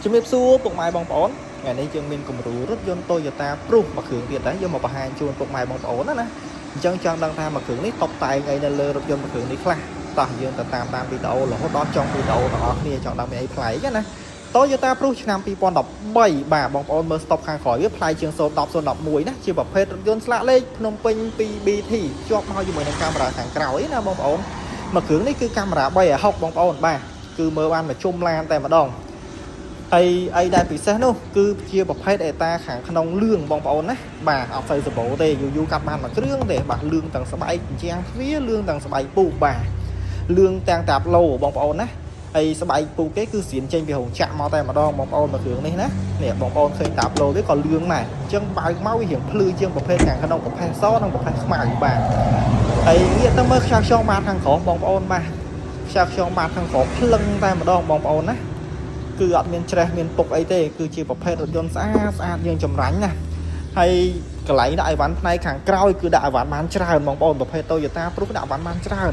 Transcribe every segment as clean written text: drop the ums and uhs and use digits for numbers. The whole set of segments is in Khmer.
ជំរាបសួរពុកម៉ែបងប្អូនថ្ងៃនេះយើងមានគំរូរថយន្ត Toyota Prius មួយគ្រឿងទៀតដែរយកមកបង្ហាញជូនពុកម៉ែបងប្អូនណាអញ្ចឹងចង់ដឹងថាមួយគ្រឿងនេះតុបតែងអីនៅលើរថយន្តមួយគ្រឿងនេះខ្លះតោះយើងទៅតាមវីដេអូរហូតដល់ចុងវីដេអូទាំងអស់គ្នាចង់ដឹងមានអីប្លែកណា Toyota Prius ឆ្នាំ2013បាទបងប្អូនមើល stop ខាងក្រោយវាប្លែកជាង010 011ណាជាប្រភេទរថយន្តស្លាកលេខភ្នំពេញ 2BT ជាប់មកជាមួយនឹងកាមេរ៉ាខាងក្រោយណាបងប្អូនមួយគ្រឿងនេះគឺកាមេរ៉ា360បងប្អូនបាទគឺមើលបានមកជុំឡានតែម្ដងហើយអីដែលពិសេសនោះគឺជាប្រភេទអេតាខាងក្នុងលឿងបងប្អូនណាបាទអត់សូវសបោទេយូរកាត់បានមួយគ្រឿងទេបាទលឿងទាំងស្បែកជាងទ្វារលឿងទាំងស្បែកពូកបាទលឿងទាំងតាប់ឡូបងប្អូនណាហើយស្បែកពូកគេគឺស្រៀនចេញពីរោងចក្រមកតែម្ដងបងប្អូនមួយគ្រឿងនេះណានេះបងប្អូនឃើញតាប់ឡូវាក៏លឿងដែរអញ្ចឹងបើកមកវារៀងភ្លឺជាងប្រភេទខាងក្នុងប្រភេទសនិងប្រភេទខ្មៅបាទហើយងាកទៅមើលខ្យល់ខ្យងបាតខាងក្រោមបងប្អូនបាទខ្យល់ខ្យងបាតខាងក្រោមភ្លឹងតែម្ដងបងប្អូនណាគឺអត់មានច្រេះមានពុកអីទេគឺជាប្រភេទរថយន្តស្អាតយើងចម្រាញ់ណាហើយកន្លែងដាក់អីវ៉ាន់ផ្នែកខាងក្រោយគឺដាក់អីវ៉ាន់បានច្រើនបងប្អូនប្រភេទ Toyota Prius ដាក់អីវ៉ាន់បានច្រើន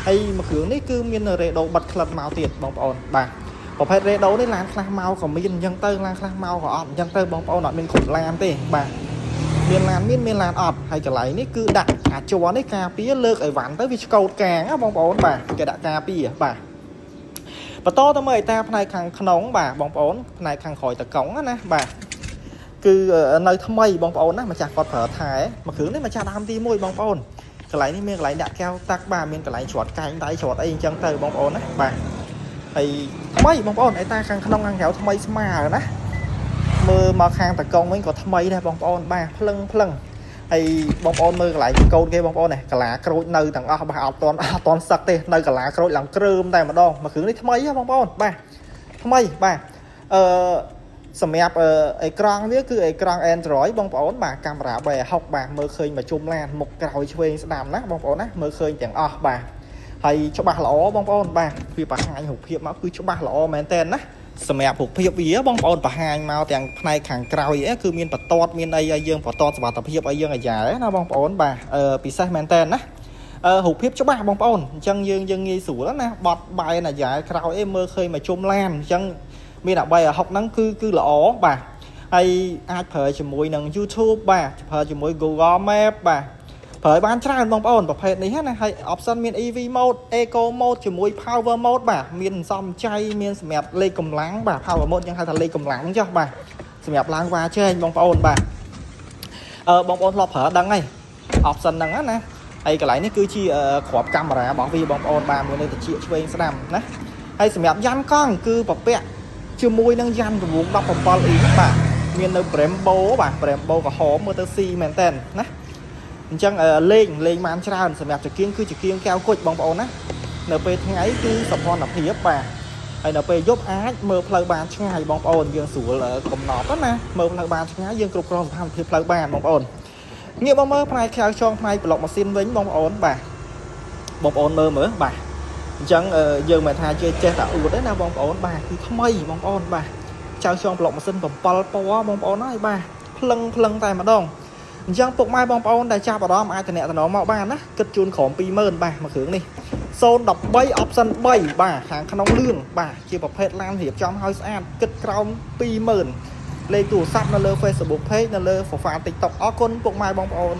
ហើយមួយគ្រឿងនេះគឺមានរ៉េដូបិទក្លិតមកទៀតបងប្អូនបាទប្រភេទរ៉េដូនេះឡានខ្លះមកក៏មានអញ្ចឹងទៅឡានខ្លះមកក៏អត់អញ្ចឹងទៅបងប្អូនអត់មានគ្រប់ឡានទេបាទមានឡានមានឡានអត់ហើយកន្លែងនេះគឺដាក់អាច័រនេះការពារលើកអីវ៉ាន់ទៅវាឆ្កូតកាងណាបងប្អូនបាទគេដាក់ការពារបាទបន្តទៅមើលអេតាផ្នែកខាងក្នុងបាទបងប្អូនផ្នែកខាងក្រោយតកង់ណាបាទគឺនៅថ្មីបងប្អូនណាម្ចាស់គាត់ប្រើថែមួយគ្រឿងនេះម្ចាស់ដើមទី1បងប្អូនកន្លែងនេះមានកន្លែងដាក់កែវតាក់បាទមានកន្លែងច្រត់កែងដៃច្រត់អីអញ្ចឹងទៅបងប្អូនណាបាទហើយថ្មីបងប្អូនអេតាខាងក្នុងខាងក្រៅថ្មីស្មើណាមើលមកខាងតកង់វិញក៏ថ្មីដែរបងប្អូនបាទភ្លឹងហើយបងប្អូនមើលកន្លែងកូនគេបងប្អូននេះកាឡាក្រូចនៅទាំងអស់បាទអត់តន់សឹកទេនៅកាឡាក្រូចឡើងគ្រើមតែម្ដងមួយគ្រឿងនេះថ្មីហ៎បងប្អូនបាទថ្មីបាទសម្រាប់អេក្រង់វាគឺអេក្រង់ Android បងប្អូនបាទកាមេរ៉ា360បាទមើលឃើញមកជុំឡានមុខក្រោយឆ្វេងស្ដាំណាបងប្អូនណាមើលឃើញទាំងអស់បាទហើយច្បាស់ល្អបងប្អូនបាទវាបង្ហាញរូបភាពមកគឺច្បាស់ល្អមែនតើណាសម្រាប់រូបភាពវាបងប្អូនបង្ហាញមកទាំងផ្នែកខាងក្រោយគឺមានបន្ទាត់មានអីឲ្យយើងបន្ទាត់សុវត្ថិភាពឲ្យយើងអាយ៉ាណាបងប្អូនបាទពិសេសមែនតើណារូបភាពច្បាស់បងប្អូនអញ្ចឹងយើងងាយស្រួលណាបត់បែនអាយ៉ាក្រោយមើលឃើញមកជុំឡានអញ្ចឹងមានអា360ហ្នឹងគឺល្អបាទហើយអាចប្រើជាមួយនឹង YouTube បាទប្រើជាមួយ Google Map បាទប្រើបានច្រើនបងប្អូនប្រភេទនេះណាហើយ option មាន EV mode Eco mode ជាមួយ Power mode បាទមានសំចៃមានសម្រាប់លេខកម្លាំងបាទ Power mode យើងហៅថាលេខកម្លាំងចុះបាទសម្រាប់ឡើងវ៉ាជែងបងប្អូនបាទបងប្អូនធ្លាប់ប្រើដឹងហើយ option ហ្នឹងណាហើយកន្លែងនេះគឺជាក្របកាមេរ៉ារបស់វាបងប្អូនបាទមាននៅតិចឆ្វេងស្ដាំណាហើយសម្រាប់យ៉ានកង់គឺប្រពាក់ជាមួយនឹងយ៉ាន់រង្វង់ 17E បាទមាននៅ Brembo បាទ Brembo ក្រហមមើលទៅស៊ីមែនតើណាអញ្ចឹងលេងបានច្រើនសម្រាប់ចង្គៀងគឺជាគៀងកែវគុជបងប្អូនណានៅពេលថ្ងៃគឺសភនភាពបាទហើយនៅពេលយប់អាចមើលផ្លូវបានឆ្ងាយបងប្អូនយើងស្រួលកំណត់ណាមើលផ្លូវបានឆ្ងាយយើងគ្រប់គ្រងសភភាពផ្លូវបានបងប្អូនងាកមកមើលផ្នែកខ្យល់ចងផ្នែកប្លុកម៉ាស៊ីនវិញបងប្អូនបាទបងប្អូនមើលបាទអញ្ចឹងយើងមិនថាចេះតែអួតទេណាបងប្អូនបាទគឺថ្មីបងប្អូនបាទចៅចងប្លុកម៉ាស៊ីន7ពណ៌បងប្អូនហើយបាទភ្លឹងតែម្ដងអញ្ចឹងពុកម៉ែបងប្អូនដែលចាប់អារម្មណ៍អាចតំណមកបានណាគិតជូនក្រោម 20000 បាទមួយគ្រឿងនេះ013 option 3បាទខាងក្នុងលឿងបាទជាប្រភេទឡានរៀបចំឲ្យស្អាតគិតក្រោម 20000 លេខទូរស័ព្ទនៅលើ Facebook Page នៅលើ profile TikTok អរគុណពុកម៉ែបងប្អូន